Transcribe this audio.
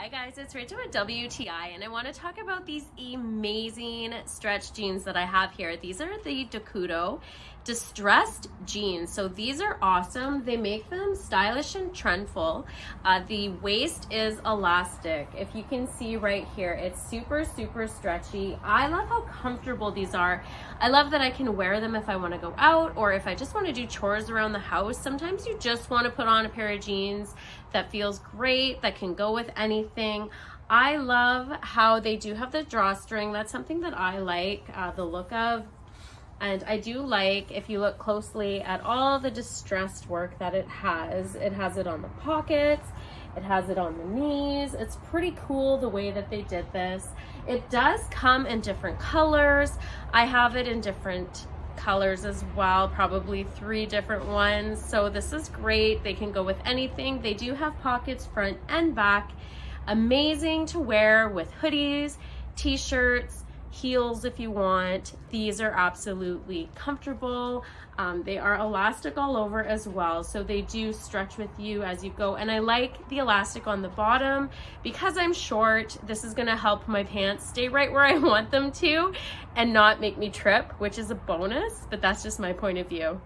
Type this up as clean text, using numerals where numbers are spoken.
Hi guys, it's Rachel at WTI and I want to talk about these amazing stretch jeans that I have here. These are the Dokotoo distressed jeans. So these are awesome. They make them stylish and trendful. The waist is elastic. If you can see right here, it's super stretchy. I love how comfortable these are. I love that I can wear them if I want to go out or if I just want to do chores around the house. Sometimes you just want to put on a pair of jeans that feels great, that can go with anything. I love how they do have the drawstring. That's something that I like the look of. And I do like, if you look closely at all the distressed work that it has it on the pockets, it has it on the knees. It's pretty cool the way that they did this. It does come in different colors. I have it in different colors as well, probably 3 different ones. So this is great. They can go with anything. They do have pockets front and back. Amazing to wear with hoodies, t-shirts, heels if you want. These are absolutely comfortable. They are elastic all over as well, so they do stretch with you as you go. And I like the elastic on the bottom because I'm short. This is going to help my pants stay right where I want them to and not make me trip, which is a bonus, but that's just my point of view.